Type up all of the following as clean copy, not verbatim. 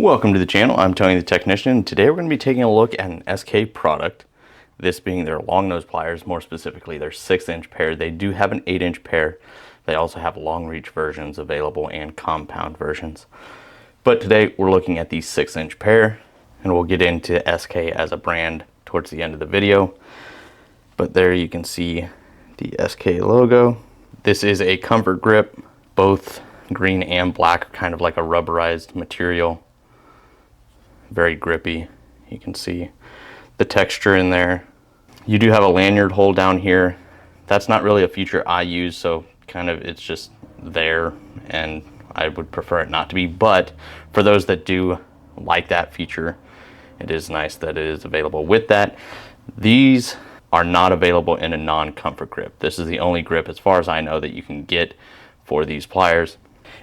Welcome to the channel. I'm Tony the Technician. Today we're going to be taking a look at an SK product, this being their long nose pliers, more specifically their 6-inch pair. They do have an 8-inch pair. They also have long reach versions available and compound versions. But today we're looking at the 6-inch pair, and we'll get into SK as a brand towards the end of the video. But there you can see the SK logo. This is a comfort grip. Both green and black are kind of like a rubberized material. Very grippy. You can see the texture in there. You do have a lanyard hole down here. That's not really a feature I use, so kind of it's just there, and I would prefer it not to be. But for those that do like that feature, it is nice that it is available with that. These are not available in a non-comfort grip. This is the only grip, as far as I know, that you can get for these pliers.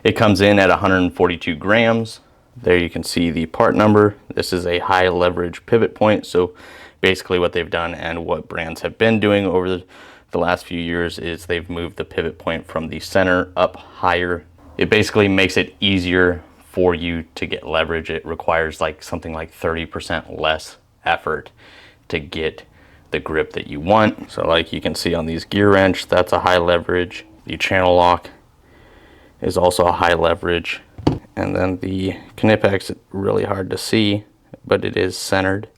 It comes in at 142 grams. There you can see the part number. This is a high leverage pivot point. So basically what they've done and what brands have been doing over the last few years is they've moved the pivot point from the center up higher. It basically makes it easier for you to get leverage. It requires like something like 30% less effort to get the grip that you want. So like you can see on these gear wrench, that's a high leverage. The channel lock is also a high leverage. And then the Knipex, really hard to see, but it is centered.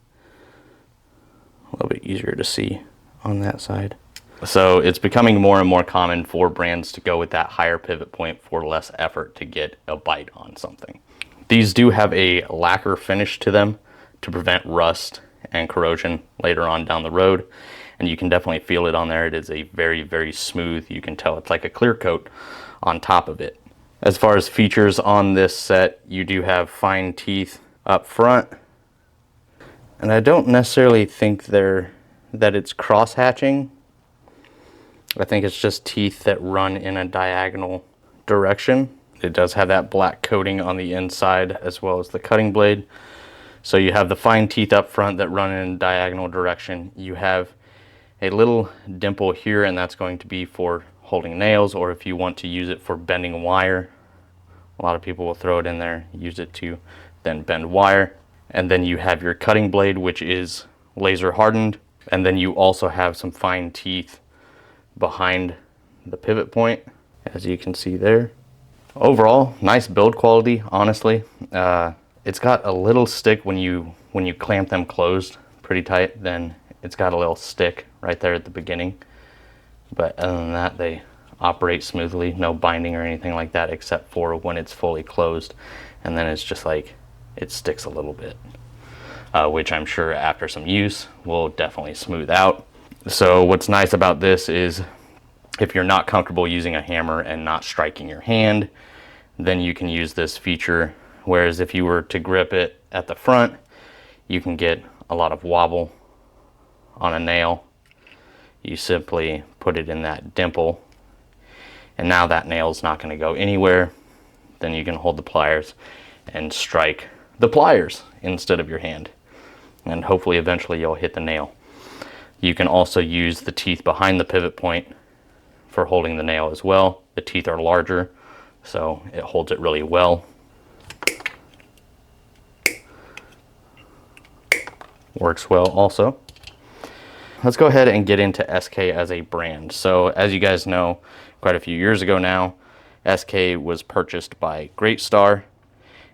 A little bit easier to see on that side. So it's becoming more and more common for brands to go with that higher pivot point for less effort to get a bite on something. These do have a lacquer finish to them to prevent rust and corrosion later on down the road. And you can definitely feel it on there. It is a very, very smooth. You can tell it's like a clear coat on top of it. As far as features on this set, you do have fine teeth up front. And I don't necessarily think that it's cross hatching. I think it's just teeth that run in a diagonal direction. It does have that black coating on the inside as well as the cutting blade. So you have the fine teeth up front that run in a diagonal direction. You have a little dimple here, and that's going to be for holding nails, or if you want to use it for bending wire. A lot of people will throw it in there, use it to then bend wire. And then you have your cutting blade, which is laser hardened. And then you also have some fine teeth behind the pivot point, as you can see there. Overall, nice build quality, honestly. It's got a little stick when you clamp them closed pretty tight, then it's got a little stick right there at the beginning. But other than that, they operate smoothly, no binding or anything like that, except for when it's fully closed. And then it's just like, it sticks a little bit, which I'm sure after some use will definitely smooth out. So what's nice about this is if you're not comfortable using a hammer and not striking your hand, then you can use this feature. Whereas if you were to grip it at the front, you can get a lot of wobble on a nail. You simply put it in that dimple, and now that nail's not going to go anywhere. Then you can hold the pliers and strike the pliers instead of your hand, and hopefully eventually you'll hit the nail. You can also use the teeth behind the pivot point for holding the nail as well. The teeth are larger, so it holds it really well. Works well also. Let's go ahead and get into SK as a brand. So as you guys know, quite a few years ago now, SK was purchased by Great Star,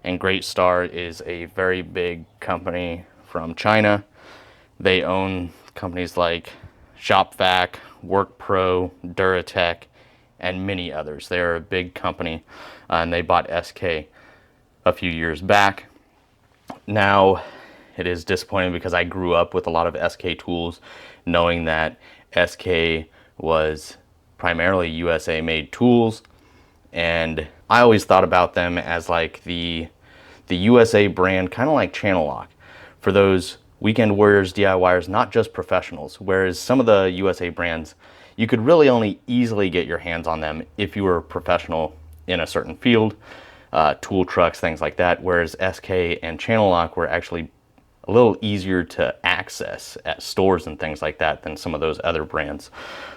and Great Star is a very big company from China. They own companies like ShopVac, WorkPro, Duratech, and many others. They're a big company, and they bought SK a few years back. Now, it is disappointing because I grew up with a lot of SK tools, knowing that SK was primarily USA made tools, and I always thought about them as like the USA brand, kind of like Channel Lock, for those weekend warriors, DIYers, not just professionals. Whereas some of the USA brands, you could really only easily get your hands on them if you were a professional in a certain field, tool trucks, things like that. Whereas SK and Channel Lock were actually a little easier to access at stores and things like that than some of those other brands.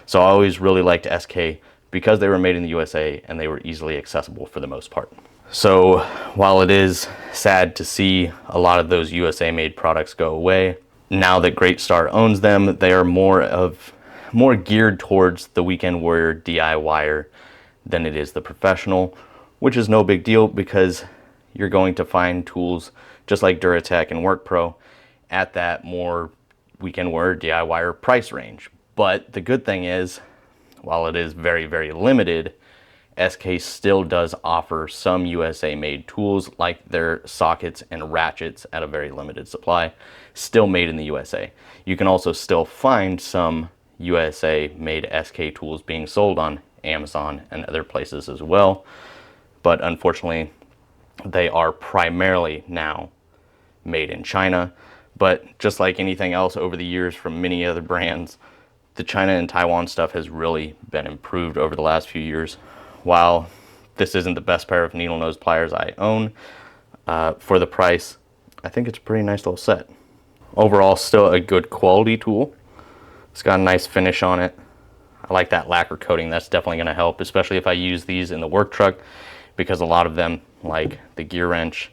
So I always really liked SK because they were made in the USA and they were easily accessible for the most part. So while it is sad to see a lot of those USA made products go away, now that Great Star owns them, they are more geared towards the weekend warrior DIYer than it is the professional, which is no big deal because you're going to find tools just like Duratech and WorkPro at that more weekend warrior DIYer price range. But the good thing is, while it is very, very limited, SK still does offer some USA made tools like their sockets and ratchets at a very limited supply, still made in the USA. You can also still find some USA made SK tools being sold on Amazon and other places as well. But unfortunately, they are primarily now made in China. But just like anything else over the years from many other brands, the China and Taiwan stuff has really been improved over the last few years. While this isn't the best pair of needle nose pliers I own, for the price, I think it's a pretty nice little set. Overall, still a good quality tool. It's got a nice finish on it. I like that lacquer coating. That's definitely going to help, especially if I use these in the work truck, because a lot of them, like the gear wrench,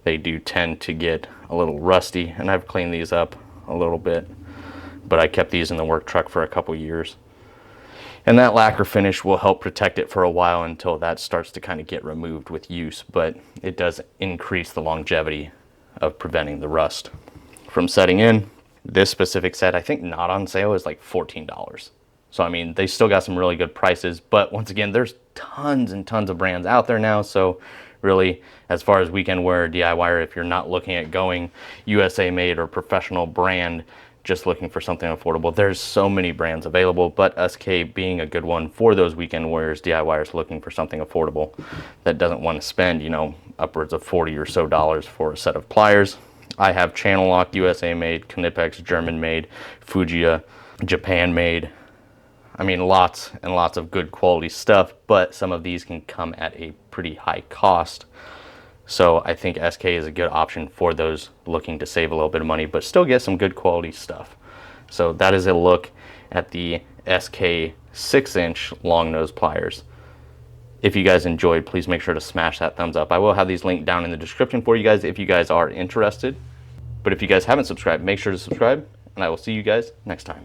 they do tend to get a little rusty, and I've cleaned these up a little bit, but I kept these in the work truck for a couple years. And that lacquer finish will help protect it for a while until that starts to kind of get removed with use, but it does increase the longevity of preventing the rust. From setting in, this specific set, I think not on sale, is like $14. So I mean, they still got some really good prices, but once again, there's tons and tons of brands out there now. So really, as far as weekend wear or DIYer, if you're not looking at going USA made or professional brand, just looking for something affordable, there's so many brands available, but SK being a good one for those weekend warriors, DIYers looking for something affordable that doesn't want to spend, you know, upwards of $40 or so for a set of pliers. I have Channel Lock USA made, Knipex German made, Fujiya Japan made. I mean, lots and lots of good quality stuff, but some of these can come at a pretty high cost. So I think SK is a good option for those looking to save a little bit of money, but still get some good quality stuff. So that is a look at the SK 6-inch long nose pliers. If you guys enjoyed, please make sure to smash that thumbs up. I will have these linked down in the description for you guys if you guys are interested. But if you guys haven't subscribed, make sure to subscribe, and I will see you guys next time.